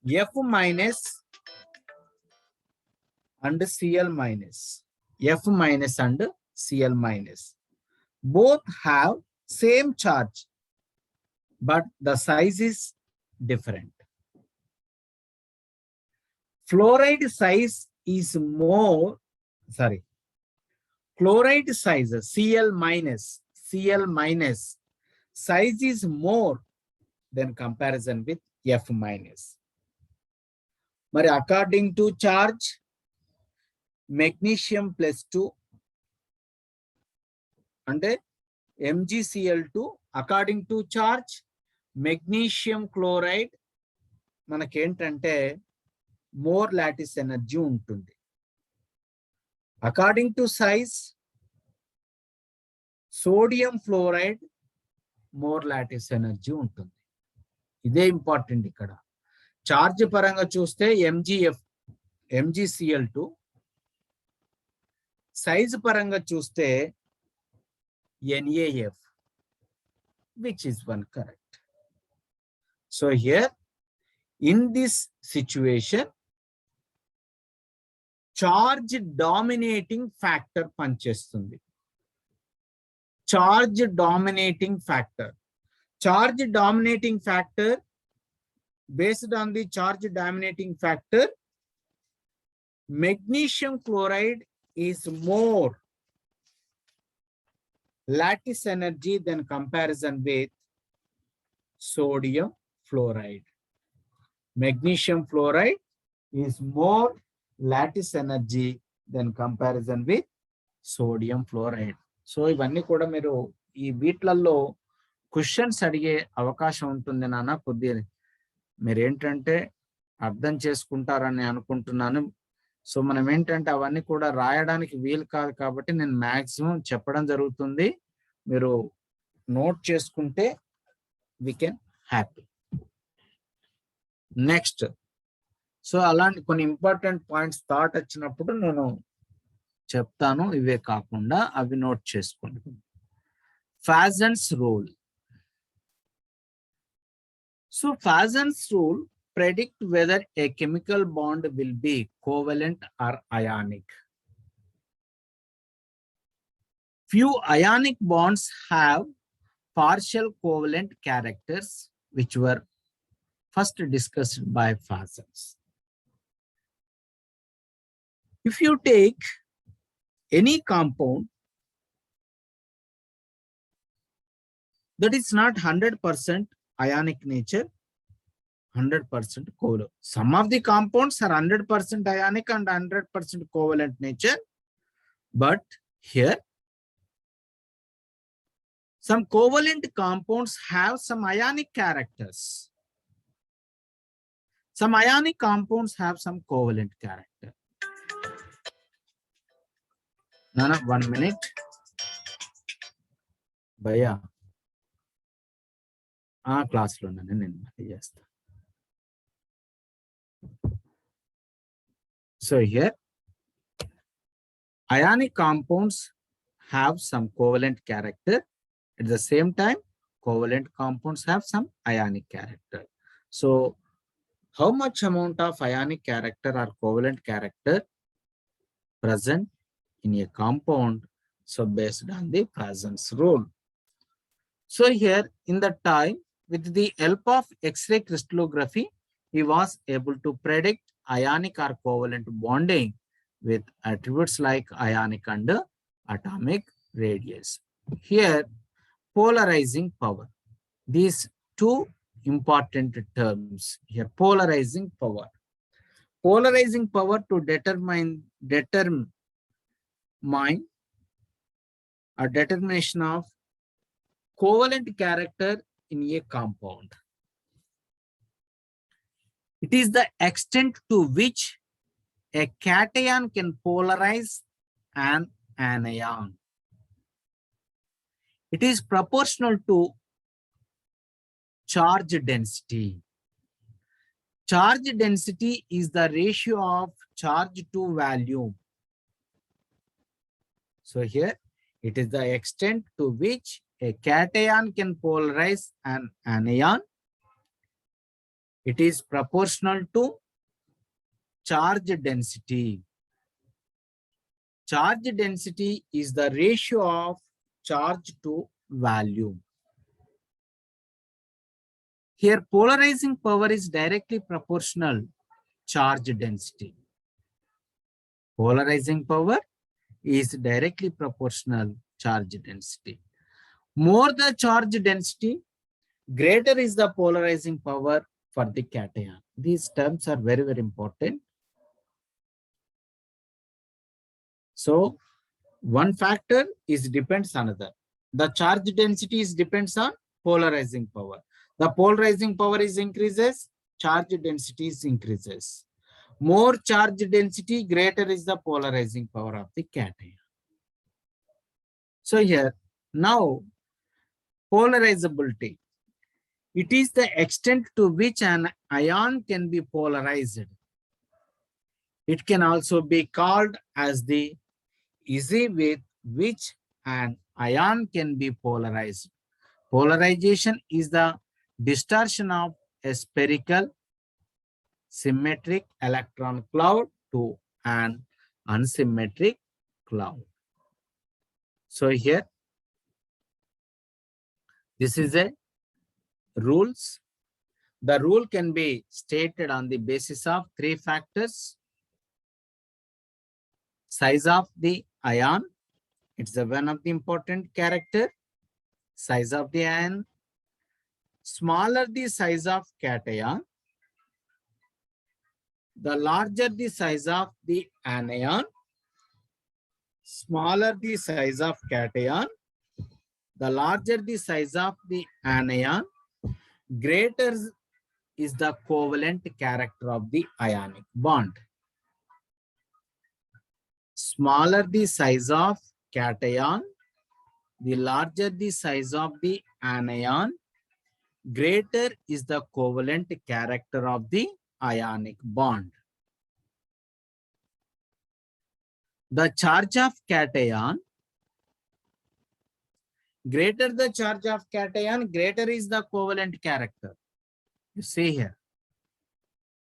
F minus and Cl minus. F minus and Cl minus. Both have same charge, but the size is different. Fluoride size is more, chloride size, Cl minus size is more than comparison with F minus. But according to charge, magnesium plus 2 and MgCl2, according to charge, magnesium chloride మనకేంటంటే more lattice energy ఉంటుంది. According to size, sodium fluoride more lattice energy ఉంటుంది. ఇదే important ఇక్కడ. Charge పరంగా చూస్తే MgCl2, size పరంగా చూస్తే NaF, which is one correct. So here in this situation, charge dominating factor పనిచేస్తుంది. Charge dominating factor. Charge dominating factor, based on the charge dominating factor, magnesium chloride is more lattice energy than comparison with sodium fluoride. Magnesium fluoride is more lattice energy than comparison with sodium fluoride. So ఇవన్నీ కూడా మీరు ఈ వీట్లలో questions అడిగే అవకాశం ఉంటుంది నాన్న. కొద్దిగా మీరు ఏంటంటే అర్థం చేసుకుంటారని అనుకుంటున్నాను. సో మనం ఏంటంటే అవన్నీ కూడా రాయడానికి వీలు కాదు కాబట్టి నేను మాక్సిమం చెప్పడం జరుగుతుంది. మీరు నోట్ చేసుకుంటే we can happy. Next, so అలాంటి కొన్ని ఇంపార్టెంట్ పాయింట్స్ థాట్ వచ్చినప్పుడు నేను చెప్తాను. ఇవే కాకుండా అవి నోట్ చేసుకోండి. Fajans rule. So Fajans rule predict whether a chemical bond will be covalent or ionic. Few ionic bonds have partial covalent characters, which were first discussed by Fazens. If you take any compound that is not 100% ionic nature, 100% covalent. Some of the compounds are 100% ionic and 100% covalent nature. But here, some covalent compounds have some ionic characters. Some ionic compounds have some covalent character. Nana, 1 minute. Bhaiya. Class lo nanu chesta. So here, ionic compounds have some covalent character. At the same time, covalent compounds have some ionic character. So how much amount of ionic character or covalent character present in a compound? So based on the Fazens rule. So here in the time, with the help of X-ray crystallography, he was able to predict ionic or covalent bonding with attributes like ionic and atomic radius. Here, polarizing power. These two important terms here, polarizing power. Polarizing power to determine a determination of covalent character in a compound. It is the extent to which a cation can polarize an anion. It is proportional to charge density. Charge density is the ratio of charge to volume. So here, it is the extent to which a cation can polarize an anion. It is proportional to charge density. Charge density is the ratio of charge to volume. Here, polarizing power is directly proportional charge density. Polarizing power is directly proportional charge density. More the charge density, greater is the polarizing power for the cation. These terms are very, very important. So one factor is depends on another. The charge density is depends on polarizing power. The polarizing power is increases, charge density is increases. More charge density, greater is the polarizing power of the cation. So here, now, polarizability. It is the extent to which an ion can be polarized. It can also be called as the ease with which an ion can be polarized. Polarization is the distortion of a spherical symmetric electron cloud to an unsymmetric cloud. So here, this is a rules. The rule can be stated on the basis of 3 factors. Size of the ion, it's one of the important character. Size of the ion, smaller the size of cation, the larger the size of the anion. Smaller the size of cation, the larger the size of the anion, greater is the covalent character of the ionic bond. smaller the size of cation, the larger the size of the anion, greater is the covalent character of the ionic bond. The charge of cation, greater the charge of cation, greater is the covalent character. You see here.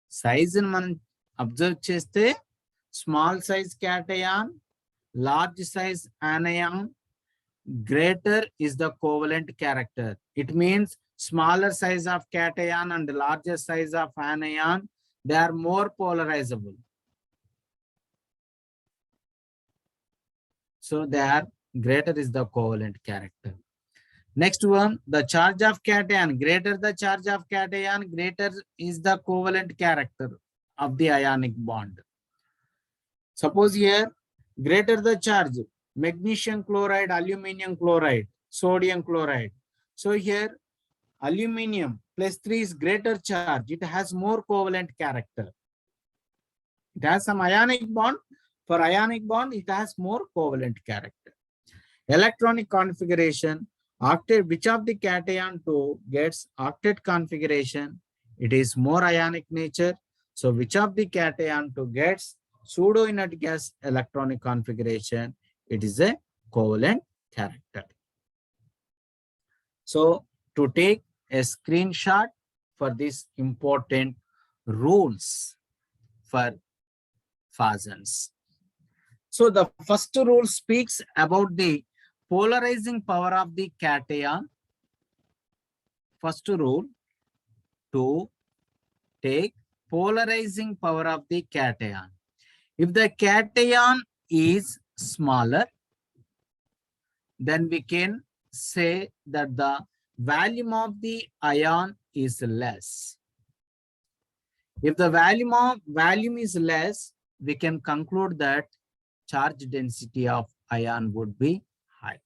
Size in man observe cheste, small size cation, large size anion, greater is the covalent character. It means smaller size of cation and larger size of anion, they are more polarizable. So they are greater is the covalent character. Next one, the charge of cation, greater the charge of cation, greater is the covalent character of the ionic bond. Suppose here, greater the charge, magnesium chloride, aluminum chloride, sodium chloride. So here, aluminum plus 3 is greater charge. It has more covalent character. It has some ionic bond. For ionic bond, it has more covalent character. Electronic configuration, octet, which of the cation 2 gets octet configuration? It is more ionic nature. So which of the cation 2 gets pseudo inert gas electronic configuration? It is a covalent character. So to take a screenshot for these important rules for Fazens. So the first rule speaks about the polarizing power of the cation. First rule, to take polarizing power of the cation. If the cation is smaller, then we can say that the volume of the ion is less. If the volume is less, we can conclude that charge density of ion would be high.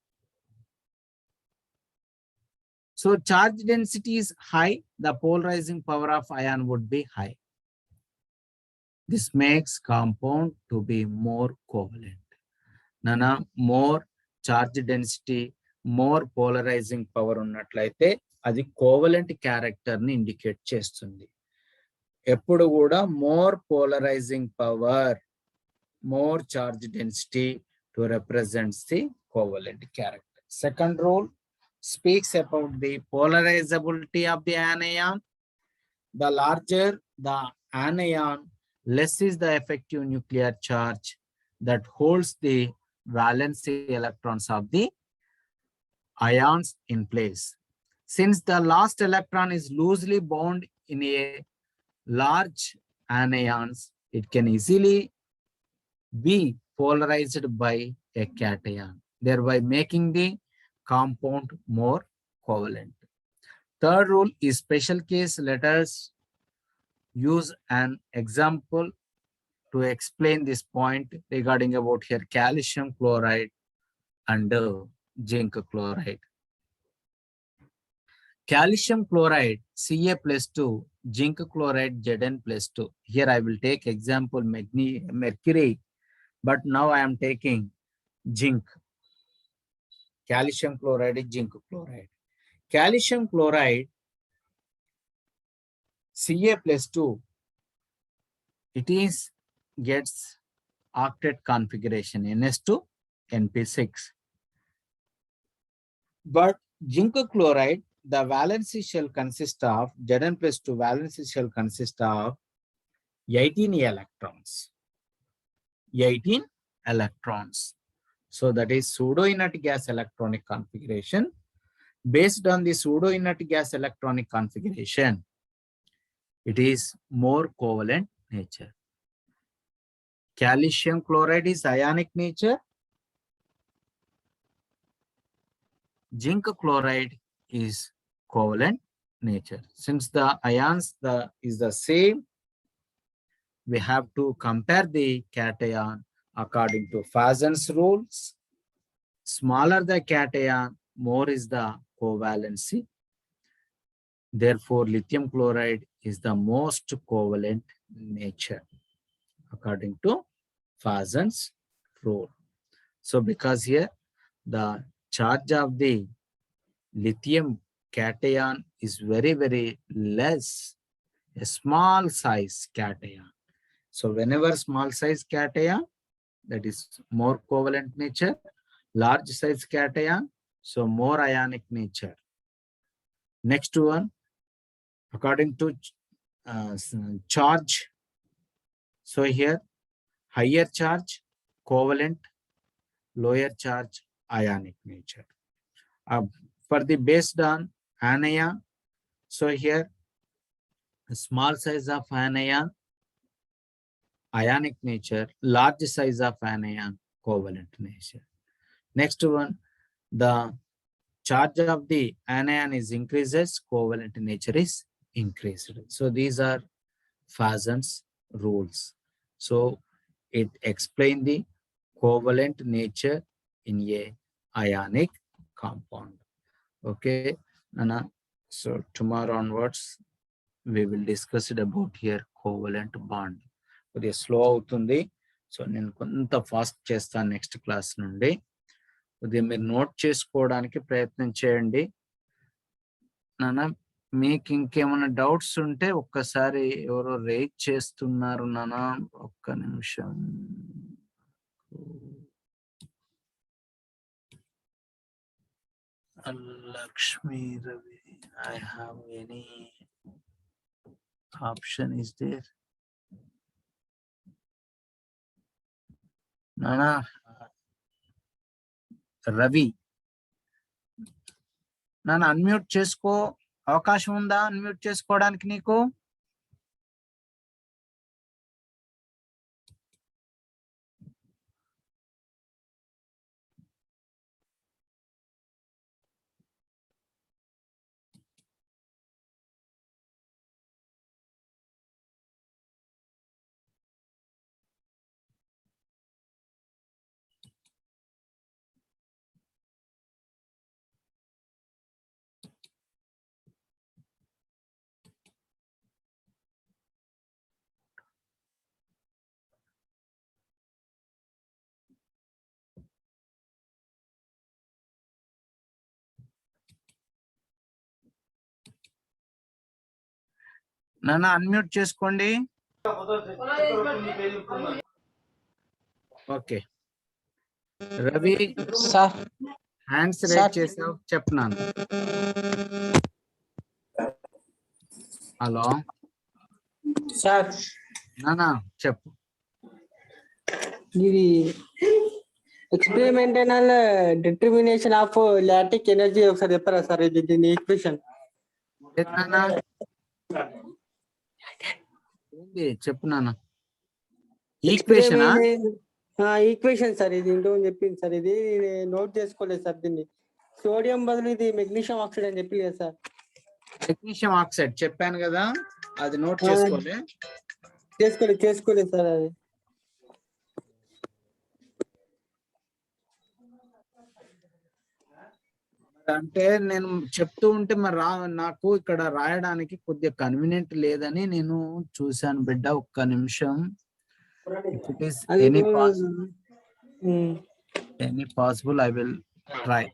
So charge density is high, the polarizing power of ion would be high. This makes compound to be more covalent. Nana, more charge density, more polarizing power ఉన్నట్లయితే అది covalent character ని indicate చేస్తుంది. ఎప్పుడు కూడా more polarizing power, more charge density to represent the covalent character. Second rule speaks about the polarizability of the anion. The larger the anion, less is the effective nuclear charge that holds the valency electrons of the ions in place. Since the last electron is loosely bound in a large anions, it can easily be polarized by a cation, thereby making the compound more covalent. Third rule is special case. Let us use an example to explain this point regarding about here calcium chloride and zinc chloride. Calcium chloride Ca plus 2, zinc chloride Zn plus 2. Here I will take example mercury, but now I am taking zinc. Calcium chloride is zinc chloride. Calcium chloride Ca plus 2, it is gets octet configuration NS2 NP6. But zinc chloride, the valency shell consists of Zn plus 2 valency shell consists of 18 electrons. 18 electrons. So that is pseudo inert gas electronic configuration. Based on the pseudo inert gas electronic configuration, it is more covalent nature. Calcium chloride is ionic nature. Zinc chloride is covalent nature. Since the ions is the same, we have to compare the cation according to Fazens rules. Smaller the cation, more is the covalency. Therefore, lithium chloride is the most covalent nature according to Fazens role. So because here the charge of the lithium cation is very, very less, a small size cation. So whenever small size cation, that is more covalent nature, large size cation, so more ionic nature. Next one, according to charge. So here, higher charge, covalent, lower charge, ionic nature. For the based on anion, so here, small size of anion, ionic nature, large size of anion, covalent nature. Next one, the charge of the anion is increases, covalent nature is increased. So these are Fason's rules. So it explains the covalent nature in a ionic compound. Okay, Nana. So tomorrow onwards, we will discuss it about here covalent bond. కొద్దిగా slow అవుతుంది, so నేను కొంత fast చేస్తాను next class నుండి. కొద్దిగా మీరు note చేసుకోవడానికి ప్రయత్నం చేయండి నాన్న. మీకు ఇంకేమైనా డౌట్స్ ఉంటే ఒక్కసారి ఎవరో రేట్ చేస్తున్నారు నాన్న, ఒక్క నిమిషం. Lakshmi Ravi, I have any option is there నానా? రవి నాన్న, అన్మ్యూట్ చేసుకో, అవకాశం ఉందా అన్మ్యూట్ చేసుకోవడానికి నీకు? నాన్న అన్మ్యూట్ చేసుకోండి. Okay Ravi
sir,
hands rate చేసావు, చెప్తున్నాను. హలో
సార్,
నానా చెప్పు.
ఇది experimental determination of lactic energy ఒకసారి చెప్పరా సార్? ఇది దీని ఈక్వేషన్
చెప్పు నాన్న. ఈక్వేషన్
ఈక్వేషన్ సార్, ఇది ఏంటో అని చెప్పింది సార్. ఇది నోట్ చేసుకోలేదు సార్. దీన్ని సోడియం బదులు ఇది మెగ్నీషియం ఆక్సైడ్ అని చెప్పి కదా సార్.
మెగ్నీషియం ఆక్సైడ్ చెప్పాను కదా, అది నోట్ చేసుకోలేదు
సార్. అది
అంటే నేను చెప్తూ ఉంటే మరి నాకు ఇక్కడ రాయడానికి కొద్దిగా కన్వీనియంట్ లేదని నేను చూశాను బిడ్డ. ఒక్క నిమిషం. Any possible I will try.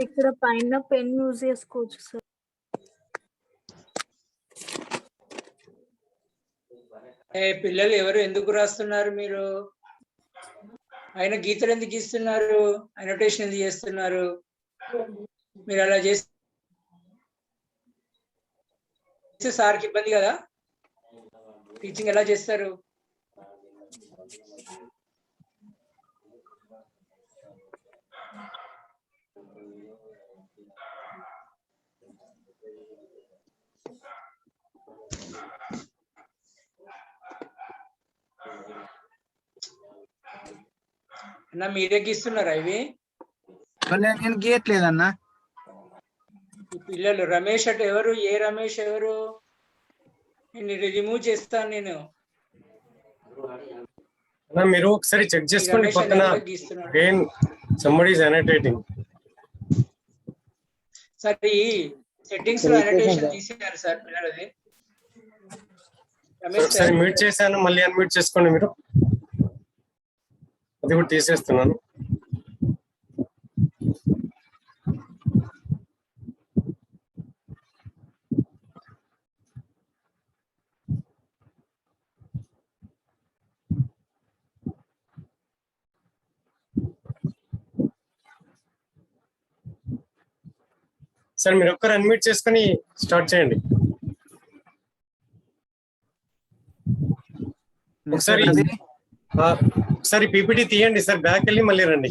ఇక్కడ పైన పెన్ యూజ్ చేసుకోవచ్చు సార్.
పిల్లలు ఎవరు ఎందుకు రాస్తున్నారు మీరు? ఆయన గీతలు ఎందుకు గీస్తున్నారు? అనోటేషన్ ఎందుకు చేస్తున్నారు? మీరు అలా చేస్తే సార్కి ఇబ్బంది కదా. టీచింగ్ ఎలా చేస్తారు? అన్నా మీరే గీస్తున్నారా ఇవి?
నేను గీయట్లేదన్నా.
పిల్లలు రమేష్ అటు ఎవరు? ఏ రమేష్ ఎవరు? నేను రిమూవ్ చేస్తాను. నేను
మీరు ఒకసారి చెక్ చేసుకోండి పక్కన. Again somebody is annotating.
Sir ఈ సెట్టింగ్స్ లో అనోటేషన్ తీసేయాలి సార్ పిల్లలది. రమేష్
ఒకసారి
సార్
మ్యూట్ చేశాను, మళ్ళీ అన్మ్యూట్ చేసుకోండి మీరు. అది కూడా తీసేస్తున్నాను. సార్ మీరు ఒక్కరు అన్మ్యూట్ చేసుకొని స్టార్ట్ చేయండి. ఒకసారి
రవి,
ఒకసారి పీపీటీ తీయండి సార్, బ్యాక్ వెళ్ళి మళ్ళీ రండి.